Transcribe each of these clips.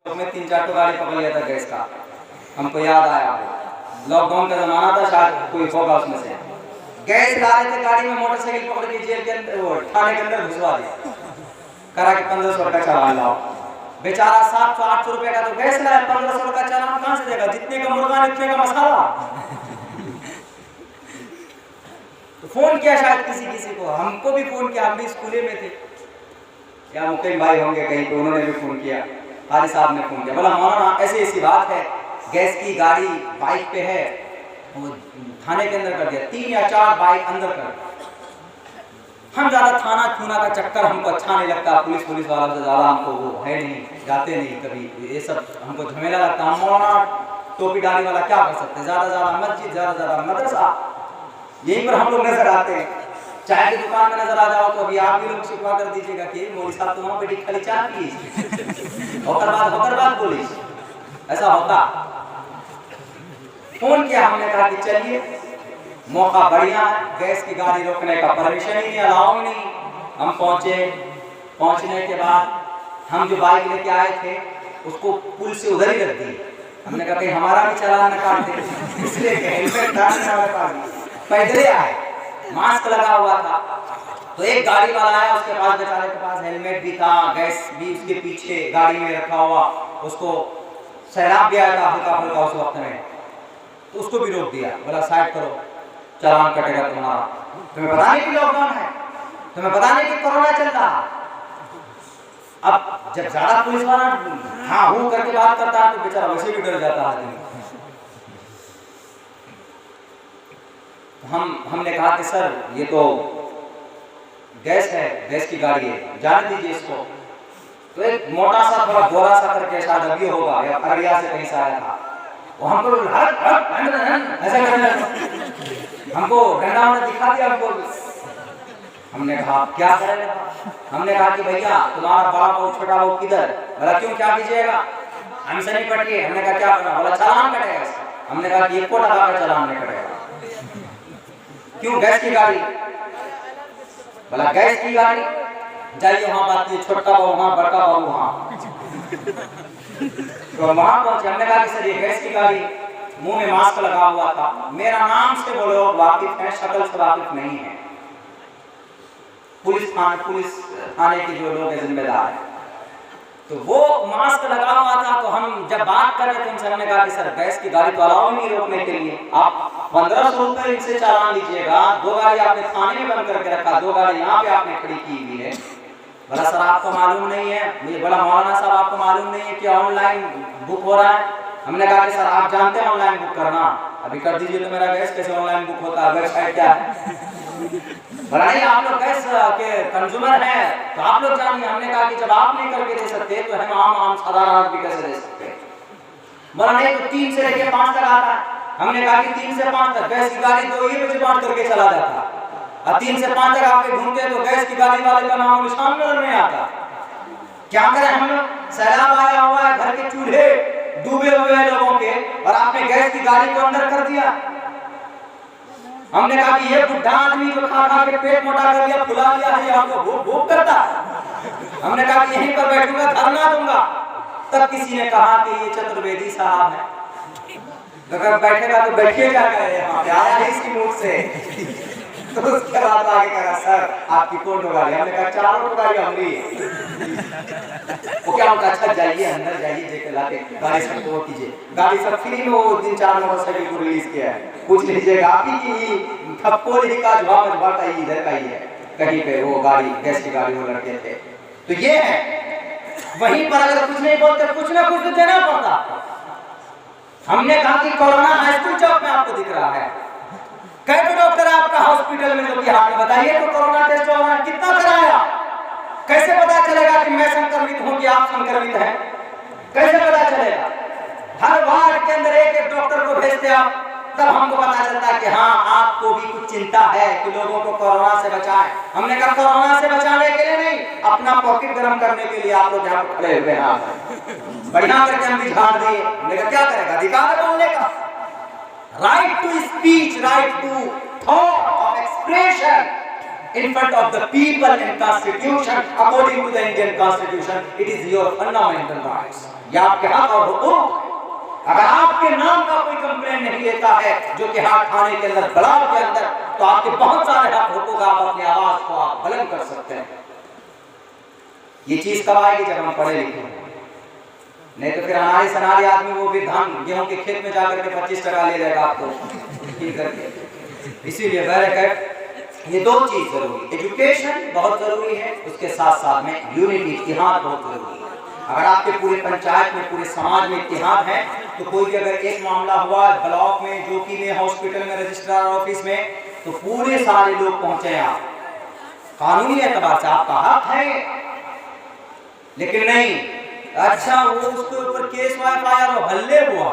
तो मैं 3-4 तो गाड़ी पकड़ लिया था गैस का। हमको याद आया लॉकडाउन का जमाना था, शायद कोई होगा उसमें से। गैस ला रहे थे गाड़ी में, मोटरसाइकिल पकड़ के जेल के अंदर, वो थाने के अंदर घुसवा दिया, करा के 1500 का चालान लाओ। बेचारा 700-800 रुपए का तो गैस लाया, 1500 का चालान कहाँ से देगा? जितने का मुर्गा उतने का मसाला। तो फोन किया शायद किसी को, हमको भी फोन किया, हम भी स्कूले में थे या मुकेश भाई होंगे कहीं, तो उन्होंने भी फोन किया, हारी साहब ने फोन किया, बोला मौलाना ऐसी बात है, गैस की गाड़ी बाइक पे है, वो थाने के अंदर कर दिया, 3 या 4 बाइक अंदर कर। हम ज़्यादा थाना थूना का चक्कर हमको अच्छा नहीं लगता, पुलिस वाला से ज़्यादा हमको वो है नहीं, जाते नहीं कभी, ये सब हमको झमेला लगता। हम मौलाना टोपी डाली वाला क्या कर सकते हैं? ज़्यादा मस्जिद, ज़्यादा मदरसा, यहीं पर हम लोग नजर आते हैं। चाय की दुकान में नजर आ जाओ तो अभी आप भी लोग शिकवा कर दीजिएगा कि मौलवी साहब तो वहाँ पे खाली चाय पी, होकर बात बोली, ऐसा होता। फोन किया, हमने कहा कि चलिए मौका बढ़िया है, गैस की गाड़ी रोकने का परमिशन ही नहीं, अलाउ नहीं। हम पहुंचने के बाद हम जो बाइक लेके आए थे उसको पुल से उधर ही रख दी। हमने कहा कि हमारा भी चालान न काट दे, इसलिए हेलमेट पैदल आए, मास्क लगा हुआ था। तो एक गाड़ी वाला आया, उसके पास बेचारे के पास हेलमेट भी था, गैस भी उसके पीछे गाड़ी में रखा हुआ, उसको सैलाब भी आया था हल्का उस वक्त में, तो उसको भी रोक दिया, बोला साइड करो, चालान कटेगा तुम्हारा। तुम्हें पता नहीं कि लॉकडाउन है, तुम्हें पता नहीं कि कोरोना चल रहा। अब जब ज्यादा पुलिस वाला हाँ हूँ करके बात करता है तो बेचारा वैसे भी डर जाता है। हमने कहा कि सर ये तो गैस है, गैस की गाड़ी है, जाने दीजिए इसको। तो एक मोटा सा थोड़ा गोरा सा करके शायद अभी होगा या अररिया से कहीं से आया था, वो हमको ऐसा करने हमको डंडा उन्हें दिखा दिया हमको। हमने कहा क्या करेगा? हमने कहा कि भैया तुम्हारा बड़ा बहु छोटा बहु किधर? बोला क्यों, क्या कीजिएगा? हमसे नहीं पटिए। हमने कहा क्या करना? बोला चालान कटेगा। हमने कहा कि 1 कोटा का चालान नहीं कटेगा। क्यों? गैस की गाड़ी। बोला गैस की गाड़ी, जाइए वहाँ बात कीजिए, छोटा बहु वहाँ, बड़का बहु वहाँ। तो वहाँ पहुंचे, हमने कहा कि सर ये गैस की गाड़ी, मुंह में मास्क लगा हुआ था, मेरा नाम से बोलो वाकिफ है, शक्ल से वाकिफ नहीं है। पुलिस थाने के जो लोग जिम्मेदार है, तो वो मास्क लगा हुआ था। तो हम जब बात कर रहे थे उनसे, हमने कहा कि सर गैस की गाड़ी तो अलाउ नहीं रोकने के लिए, आप 1500 रुपए इनसे चालान लीजिएगा। 2 गाड़ी आपने थाने में बंद करके रखा, 2 गाड़ी यहाँ पे आपने खड़ी की हुई है। बोला सर आपको मालूम नहीं है? मुझे बोला मौलाना साहब आपको मालूम नहीं है कि ऑनलाइन बुक हो रहा है? हमने कहा कि सर आप जानते हैं ऑनलाइन बुक करना, अभी कर दीजिए। तो मेरा गैस कैसे ऑनलाइन बुक होता है, वेबसाइट क्या है? बोला नहीं आप लोग गैस के कंज्यूमर हैं तो आप लोग जानिए। हमने कहा कि जब आप नहीं करके दे सकते तो हम आम साधारण आदमी कैसे दे सकते? बोला नहीं तो 3 से लेके 5 तक आता है। हमने कहा कि 3 से 5 तक गैस की गाड़ी 2 ही बजे बांट करके चला जाता, और 3 से 5 तक आपके ढूंढते तो गैस की गाड़ी वाले का नाम निशान नजर नहीं आता। क्या करें हम लोग? सैलाब आया हुआ है, घर के चूल्हे डूबे हुए हैं लोगों के, और आपने गैस की गाड़ी को अंदर कर दिया। हमने कहा कि ये बुढ़ा आदमी जो खा के पेट मोटा कर लिया, फुला लिया है, हमको भूख करता है। हमने कहा कि यहीं पर बैठूंगा, धरना दूंगा। तब किसी ने कहा कि ये चतुर्वेदी साहब है, अगर बैठेगा तो बैठिए जाएगा, यहाँ पे आया है इसी मूड से। तो उसके बाद आगे कहा सर आपकी कौन गाड़ी? हमने कहा 4 गाड़ी हमारी। वो क्या होगा? अच्छा जाइए अंदर जाइए, देख लाके गाड़ी सब वो कीजिए, गाड़ी सब फ्री में वो 3-4 मोटरसाइकिल को रिलीज किया है, पूछ लीजिएगा आप ही की खप्पोली का जवाब का ही इधर का ही है, कहीं पे वो गाड़ी गैस की गाड़ी वो लड़के थे। तो ये है, वहीं पर अगर कुछ नहीं बोलते कुछ ना कुछ तो देना पड़ता। हमने कहा कि कोरोना हाई स्कूल चौक में आपको दिख रहा है, कई डॉक्टर आपका हॉस्पिटल में जो कि आपने बताइए तो कोरोना टेस्ट हो रहा है, कितना कराया? कैसे पता चलेगा कि मैं संक्रमित हूं कि आप संक्रमित हैं? कैसे पता चलेगा? हर वार्ड के अंदर एक डॉक्टर को भेजते आप, तब हमको पता चलता है कि हाँ आपको भी कुछ चिंता है कि लोगों को कोरोना से बचाएं। हमने कहा कोरोना से बचाने के लिए नहीं, अपना पॉकेट गर्म करने के लिए आप लोग यहाँ खड़े हुए हैं। बढ़िया करके हम भी झाड़ दिए। हमने कहा क्या करेगा? अधिकार है बोलने का, right to speech, right to thought of expression in front of the people in Constitution, according to the Indian Constitution, it is your fundamental rights. ये आपके हक और हुकूक। अगर आपके नाम का कोई कंप्लेंट नहीं लेता है जो कि हाथ थाने के अंदर, बलाव के अंदर, तो आपके बहुत सारे हक हुकूक, आप अपनी आवाज को आप बुलंद कर सकते हैं। ये चीज कब आएगी? जब हम पढ़े लिखे। नहीं तो फिर हमारे सनारे आदमी वो भी धान गेहूं के खेत में जाकर के 25 टका ले जाएगा आपको ठीक करके। इसीलिए बहरकैफ ये दो चीज जरूरी, एजुकेशन बहुत जरूरी है, उसके साथ साथ में यूनिटी, इत्तेहाद बहुत जरूरी है। अगर आपके पूरे पंचायत में, पूरे समाज में इत्तेहाद है, तो कोई भी अगर एक मामला हुआ ब्लॉक में, जोकी में, हॉस्पिटल में, रजिस्ट्रार ऑफिस में, तो पूरे सारे लोग पहुंचे। आप कानूनी एतबार से आपका हक है, लेकिन नहीं, अच्छा वो उसके ऊपर केस FIR और हल्ले हुआ,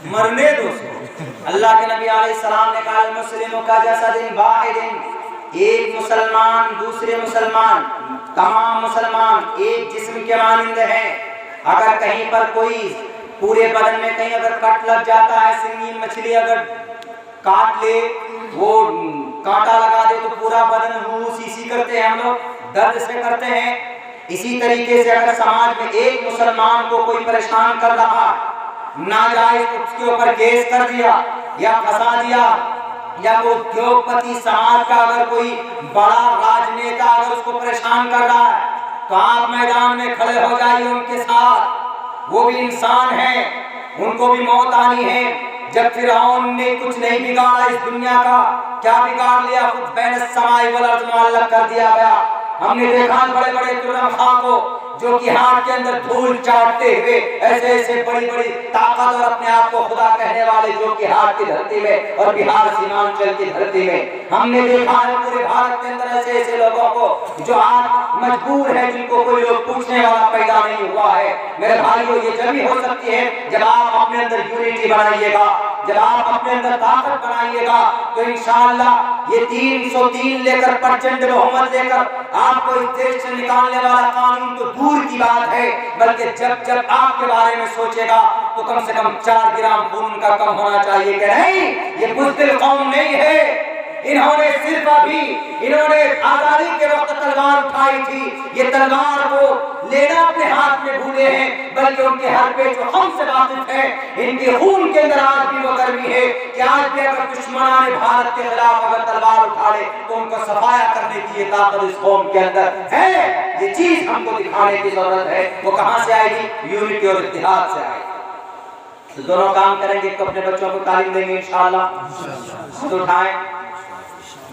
मरने दो उसको। अल्लाह के नबी अलैहिस्सलाम ने कहा, मुस्लिमों का जैसा दिन वाहिदिन, एक मुसलमान दूसरे मुसलमान, तमाम मुसलमान एक जिस्म के मानिंद हैं। अगर कहीं पर कोई पूरे बदन में कहीं अगर कट लग जाता है, सिंगीन मछली अगर काट ले, वो कांटा लगा दे, तो पूरा बदन हुस करते हैं हम लोग, दर्द से करते हैं। इसी तरीके से अगर समाज में एक मुसलमान को कोई परेशान कर रहा, नाजायज उसके ऊपर केस कर दिया या फंसा दिया, या कोई उद्योगपति समाज का अगर कोई बड़ा राजनेता अगर उसको परेशान कर रहा है, तो आप मैदान में खड़े हो जाइए उनके साथ। वो भी इंसान हैं, उनको भी मौत आनी है। जब फिरौन ने कुछ नहीं बिगाड़ा इस दुनिया का, क्या बिगाड़ लिया? खुद बैन समाई वल अर्ज़ मुअल्लक़ कर दिया गया। हमने देखा बड़े बड़े तुर्रम खां को जो कि हाथ के अंदर धूल चाटते हुए ऐसे ऐसे बड़ी बड़ी ताकत और अपने आप को खुदा कहने वाले, जो कि हाथ की धरती में और बिहार सीमांचल की धरती में हमने देखा है पूरे भारत के अंदर ऐसे ऐसे लोगों को जो आज मजबूर है, जिनको कोई लोग पूछने वाला पैदा नहीं हुआ है। मेरे भाइयों, ये जब भी हो सकती है जब आप अपने अंदर यूनिटी बनाइएगा, जब आप अपने अंदर ताकत बनाइएगा, तो इंशाअल्लाह ये 303 लेकर प्रचंड बहुमत लेकर आपको इस देश से निकालने वाला कानून तो दूर की बात है, बल्कि जब जब आपके बारे में सोचेगा तो कम से कम 4 ग्राम खून का कम होना चाहिए कि नहीं। ये बुज़दिल कौम नहीं है, इन्होंने सिर्फ अभी इन्होंने आजादी के वक्त तलवार उठाई थी, ये तलवार को लेना अपने हाथ में भूले हैं, बल्कि उनके हर पे जो हमसे वाकिफ है, इनके खून के अंदर आज भी वो गर्मी है कि आज भी अगर दुश्मनाने भारत के खिलाफ अगर तलवार उठा ले तो उनको सफाया करने की ये ताकत इस कौम के अंदर है। ये चीज हमको दिखाने की जरूरत है। वो कहां से आएगी? यूनिटी और इत्तेहाद से आएगी। तो दोनों काम करेंगे, तो अपने बच्चों को तालीम देंगे इंशाअल्लाह। तो उठाएं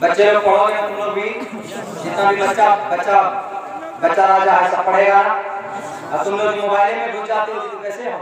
बच्चे लोग, पढ़ोगे ना तुम लोग भी, जितना भी बच्चा राजा है सब पढ़ेगा ना। अब तुम लोग मोबाइल में घुस जाते हो तो कैसे हो?